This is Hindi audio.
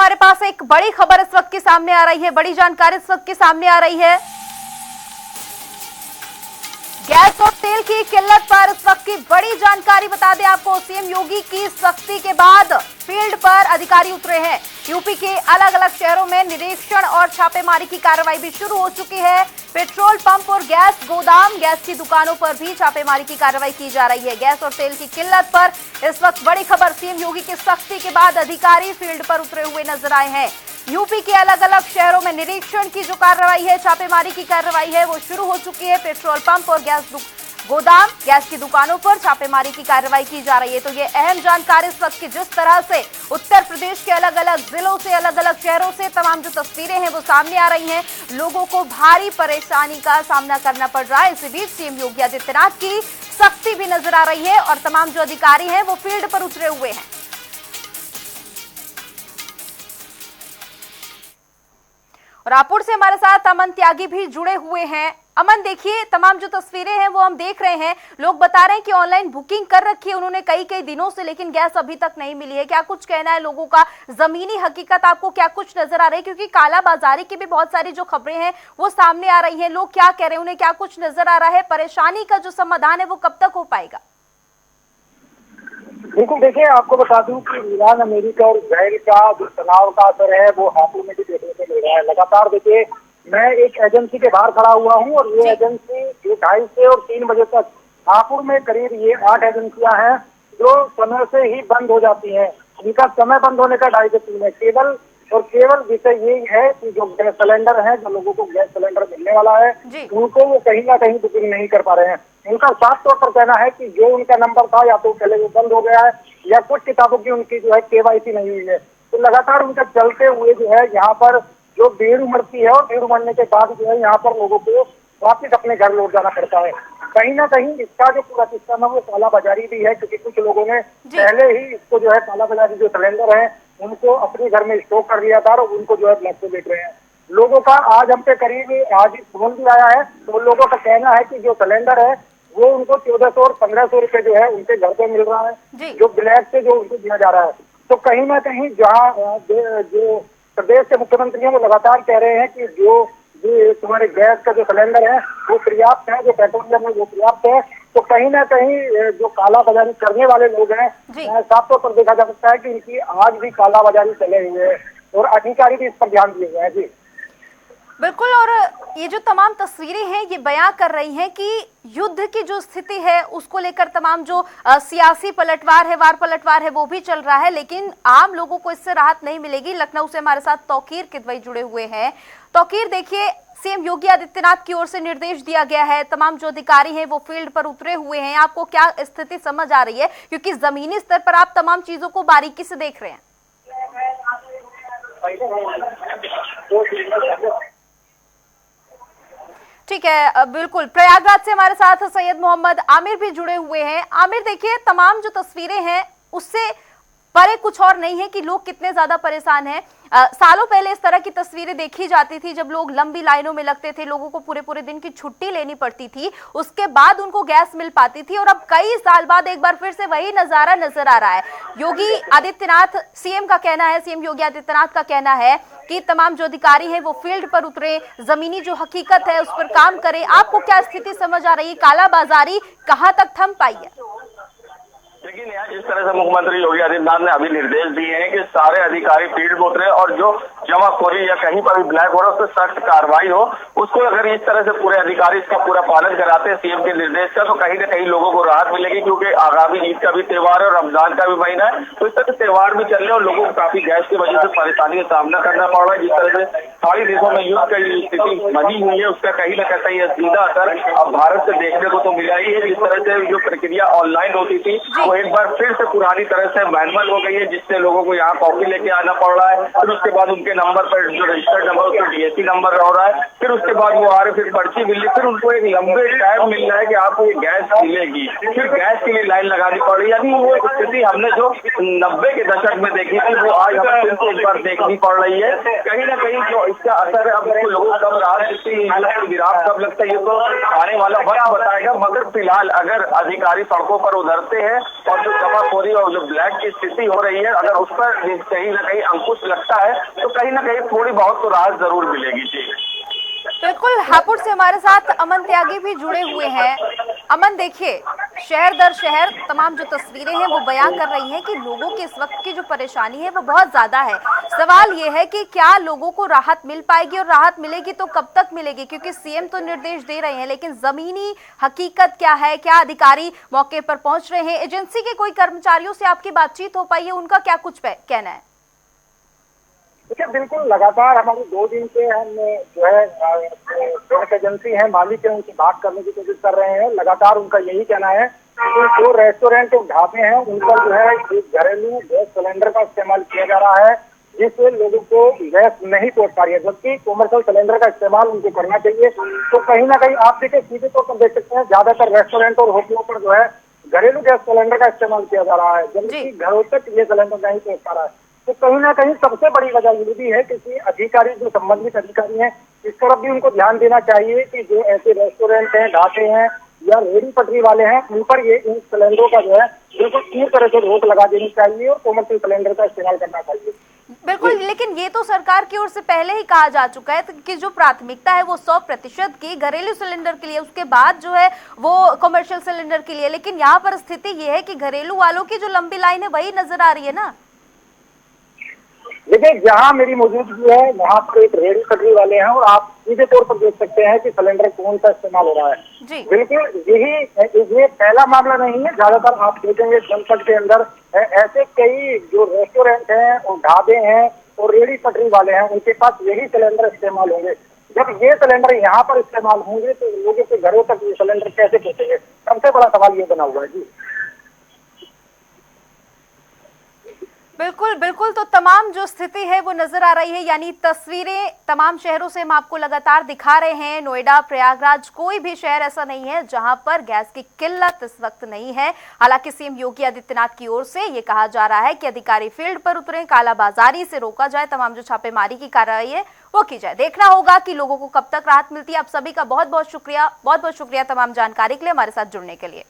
हमारे पास एक बड़ी खबर इस वक्त की सामने आ रही है, बड़ी जानकारी इस वक्त की सामने आ रही है। गैस और तेल की किल्लत पर इस वक्त की बड़ी जानकारी बता दें आपको। सीएम योगी की सख्ती के बाद फील्ड पर अधिकारी उतरे हैं। यूपी के अलग अलग शहरों में निरीक्षण और छापेमारी की कार्रवाई भी शुरू हो चुकी है। पेट्रोल पंप और गैस गोदाम, गैस की दुकानों पर भी छापेमारी की कार्रवाई की जा रही है। गैस और तेल की किल्लत पर इस वक्त बड़ी खबर। सीएम योगी की सख्ती के बाद अधिकारी फील्ड पर उतरे हुए नजर आए हैं। यूपी के अलग अलग शहरों में निरीक्षण की जो कार्रवाई है, छापेमारी की कार्रवाई है, वो शुरू हो चुकी है। पेट्रोल पंप और गैस गोदाम, गैस की दुकानों पर छापेमारी की कार्रवाई की जा रही है। तो ये अहम जानकारी इस वक्त की, जिस तरह से उत्तर प्रदेश के अलग अलग जिलों से, अलग अलग शहरों से तमाम जो तस्वीरें हैं वो सामने आ रही हैं। लोगों को भारी परेशानी का सामना करना पड़ रहा है। इसी बीच सीएम योगी आदित्यनाथ की सख्ती भी नजर आ रही है और तमाम जो अधिकारी हैं वो फील्ड पर उतरे हुए हैं। रायपुर से हमारे साथ अमन त्यागी भी जुड़े हुए हैं। अमन, देखिए तमाम जो तस्वीरें हैं वो हम देख रहे हैं। लोग बता रहे हैं कि ऑनलाइन बुकिंग कर रखी है उन्होंने कई दिनों से, लेकिन गैस अभी तक नहीं मिली है। क्या कुछ कहना है लोगों का? जमीनी हकीकत आपको क्या कुछ नजर आ रही है? क्योंकि कालाबाजारी की भी बहुत सारी जो खबरें हैं वो सामने आ रही है। लोग क्या कह रहे हैं, उन्हें क्या कुछ नजर आ रहा है? परेशानी का जो समाधान है वो कब तक हो पाएगा? बिल्कुल, देखिए आपको बता दूं कि ईरान, अमेरिका और इसराइल का जो तनाव का असर है वो हापुड़ में भी देखने को मिल रहा है। लगातार देखिए, मैं एक एजेंसी के बाहर खड़ा हुआ हूं और ये एजेंसी 2:30 से और 3 बजे तक हापुड़ में करीब ये 8 एजेंसियां हैं जो समय से ही बंद हो जाती हैं। इनका समय बंद होने का 2:30 से 3 है। केवल विषय यही है कि जो गैस सिलेंडर है, जो लोगों को गैस सिलेंडर मिलने वाला है, उनको वो कहीं ना कहीं बुकिंग नहीं कर पा रहे हैं। उनका साफ तौर पर कहना है कि जो उनका नंबर था या तो पहले वो बंद हो गया है या कुछ किताबों की उनकी जो है KYC नहीं हुई है। तो लगातार उनका चलते हुए जो है यहाँ पर जो भीड़ उमड़ती है और भीड़ उमड़ने के बाद जो है यहाँ पर लोगों को वापिस अपने घर लौट जाना पड़ता है। कहीं ना कहीं इसका जो पूरा सिस्टम है वो कालाबाजारी भी है, क्योंकि कुछ लोगों ने पहले ही इसको जो है कालाबाजारी जो सिलेंडर है उनको अपने घर में स्टॉक कर लिया था और उनको जो है ब्लैक से बेच रहे हैं। लोगों का आज हम पे करीब आज फोन भी आया है, तो लोगों का कहना है कि जो सिलेंडर है वो उनको 1400 और 1500 रुपए जो है उनके घर पे मिल रहा है, जो ब्लैक से जो उनको दिया जा रहा है। तो कहीं ना कहीं जहाँ जो प्रदेश के मुख्यमंत्री हैं वो लगातार कह रहे हैं कि जो तुम्हारे गैस का जो सिलेंडर है वो पर्याप्त है, जो पेट्रोलियम है वो पर्याप्त है। तो कहीं ना कहीं जो कालाबाजारी करने वाले लोग हैं, साफ तौर पर देखा जा सकता है कि इनकी आज भी कालाबाजारी चले हुए है और अधिकारी भी इस पर ध्यान दिए हुए हैं। जी बिल्कुल, और ये जो तमाम तस्वीरें हैं ये बयां कर रही हैं कि युद्ध की जो स्थिति है उसको लेकर तमाम जो सियासी पलटवार है, वार पलटवार है वो भी चल रहा है, लेकिन आम लोगों को इससे राहत नहीं मिलेगी। लखनऊ से हमारे साथ तौकीर किदवई जुड़े हुए हैं। तौकीर, देखिए सीएम योगी आदित्यनाथ की ओर से निर्देश दिया गया है, तमाम जो अधिकारी हैं वो फील्ड पर उतरे हुए हैं। आपको क्या स्थिति समझ आ रही है, क्योंकि जमीनी स्तर पर आप तमाम चीजों को बारीकी से देख रहे हैं? ठीक है, बिल्कुल। प्रयागराज से हमारे साथ सैयद मोहम्मद आमिर भी जुड़े हुए हैं। आमिर, देखिए तमाम जो तस्वीरें हैं उससे परे कुछ और नहीं है कि लोग कितने ज्यादा परेशान हैं। सालों पहले इस तरह की तस्वीरें देखी जाती थी जब लोग लंबी लाइनों में लगते थे, लोगों को पूरे दिन की छुट्टी लेनी पड़ती थी, उसके बाद उनको गैस मिल पाती थी। और अब कई साल बाद एक बार फिर से वही नजारा नजर आ रहा है। योगी आदित्यनाथ, सीएम का कहना है, सीएम योगी आदित्यनाथ का कहना है कि तमाम जो अधिकारी हैं वो फील्ड पर उतरे, जमीनी जो हकीकत है उस पर काम करें। आपको क्या स्थिति समझ आ रही है? कालाबाजारी कहाँ तक थम पाई है? लेकिन यहाँ जिस तरह से मुख्यमंत्री योगी आदित्यनाथ ने अभी निर्देश दिए हैं कि सारे अधिकारी फील्ड में उतरे और जो जमाखोरी या कहीं पर भी ब्लैक हो रहा है उस पर सख्त कार्रवाई हो, उसको अगर इस तरह से पूरे अधिकारी इसका पूरा पालन कराते हैं सीएम के निर्देश का, तो कहीं ना कहीं लोगों को राहत मिलेगी। क्योंकि आगामी ईद का भी त्योहार है और रमजान का भी महीना है, तो इस तरह से त्योहार भी चल रहे और लोगों को काफी गैस की वजह से परेशानी का सामना करना पड़ रहा है। जिस तरह से सारे देशों में युद्ध की स्थिति बनी हुई है उसका कहीं ना कहीं सीधा असर अब भारत से देखने को तो मिला ही है। जिस तरह से जो प्रक्रिया ऑनलाइन होती थी वो एक बार फिर से पुरानी तरह से मैनुअल हो गई है, जिससे लोगों को यहाँ कॉपी लेके आना पड़ रहा है। फिर उसके बाद उनके नंबर पर जो रजिस्टर्ड नंबर उसको DAC नंबर हो रहा है, फिर उसके बाद वो आ रहे, फिर पर्ची मिल रही, फिर उनको एक लंबे टाइम मिल रहा है कि आपको ये गैस मिलेगी, फिर गैस के लिए लाइन लगानी पड़ रही है। यानी वो स्थिति हमने जो 90 के दशक में देखी थी वो आज हमें फिर से एक बार देखनी पड़ रही है। कहीं ना कहीं जो इसका असर है अब लोगों कब राहत विराम कब लगता है ये तो आने वाला वक्त बताएगा। मगर फिलहाल अगर अधिकारी सड़कों पर उतरते हैं और जो जमाखोरी और जो ब्लैक की स्थिति हो रही है अगर उस पर कहीं ना कहीं अंकुश लगता है कहीं ना कहीं थोड़ी बहुत तो राहत जरूर मिलेगी। जी बिल्कुल, हापुड़ से हमारे साथ अमन त्यागी भी जुड़े हुए हैं। अमन, देखिए, शहर दर शहर तमाम जो तस्वीरें हैं वो बयां कर रही हैं कि लोगों की इस वक्त की जो परेशानी है वो बहुत ज्यादा है। सवाल ये है कि क्या लोगों को राहत मिल पाएगी, और राहत मिलेगी तो कब तक मिलेगी, क्योंकि सीएम तो निर्देश दे रहे हैं, लेकिन जमीनी हकीकत क्या है, क्या अधिकारी मौके पर पहुंच रहे हैं, एजेंसी के कोई कर्मचारियों से आपकी बातचीत हो पाई है, उनका क्या कुछ कहना है? देखिए, बिल्कुल लगातार हमारे 2 दिन से हम जो है गैस एजेंसी है, मालिक है, उनसे बात करने की कोशिश कर रहे हैं। लगातार उनका यही कहना है कि जो रेस्टोरेंट और ढाबे हैं उन पर जो है एक घरेलू गैस सिलेंडर का इस्तेमाल किया जा रहा है, जिससे लोगों को गैस नहीं पहुंच पा रही है, जबकि कॉमर्शियल सिलेंडर का इस्तेमाल उनको करना चाहिए। तो कहीं ना कहीं आप देखिए, सीधे तौर पर देख सकते हैं ज्यादातर रेस्टोरेंट और होटलों पर जो है घरेलू गैस सिलेंडर का इस्तेमाल किया जा रहा है, जबकि घरों तक ये सिलेंडर नहीं पहुंच पा रहा है। तो कहीं ना कहीं सबसे बड़ी वजह ये भी है कि अधिकारी, जो संबंधित अधिकारी हैं, इस तरफ भी उनको ध्यान देना चाहिए कि जो ऐसे रेस्टोरेंट हैं, ढाबे हैं या रेहड़ी पटरी वाले हैं, उन पर ये इन सिलेंडरों का जो है बिल्कुल पूरी तरह से रोक लगा देनी चाहिए और कॉमर्शियल सिलेंडर का इस्तेमाल करना चाहिए। बिल्कुल, लेकिन ये तो सरकार की ओर से पहले ही कहा जा चुका है कि जो प्राथमिकता है वो 100% की घरेलू सिलेंडर के लिए, उसके बाद जो है वो कमर्शियल सिलेंडर के लिए। लेकिन यहाँ पर स्थिति ये है कि घरेलू वालों की जो लंबी लाइन है वही नजर आ रही है ना। देखिए, जहाँ मेरी मौजूदगी है वहाँ पर एक रेहड़ी पटरी वाले हैं और आप सीधे तौर पर देख सकते हैं कि सिलेंडर कौन सा इस्तेमाल हो रहा है। जी बिल्कुल, ये पहला मामला नहीं है। ज्यादातर आप देखेंगे जनपद के अंदर ऐसे कई जो रेस्टोरेंट हैं और ढाबे हैं और रेहड़ी पटरी वाले हैं, उनके पास यही सिलेंडर इस्तेमाल होंगे। जब ये सिलेंडर यहाँ पर इस्तेमाल होंगे तो लोगों के घरों तक ये सिलेंडर कैसे पहुंचेंगे? सबसे बड़ा सवाल ये बना हुआ है। जी बिल्कुल बिल्कुल, तो तमाम जो स्थिति है वो नजर आ रही है, यानी तस्वीरें तमाम शहरों से हम आपको लगातार दिखा रहे हैं। नोएडा, प्रयागराज, कोई भी शहर ऐसा नहीं है जहां पर गैस की किल्लत इस वक्त नहीं है। हालांकि सीएम योगी आदित्यनाथ की ओर से ये कहा जा रहा है कि अधिकारी फील्ड पर उतरे, कालाबाजारी से रोका जाए, तमाम जो छापेमारी की कार्रवाई है वो की जाए। देखना होगा कि लोगों को कब तक राहत मिलती है। आप सभी का बहुत बहुत शुक्रिया तमाम जानकारी के लिए, हमारे साथ जुड़ने के लिए।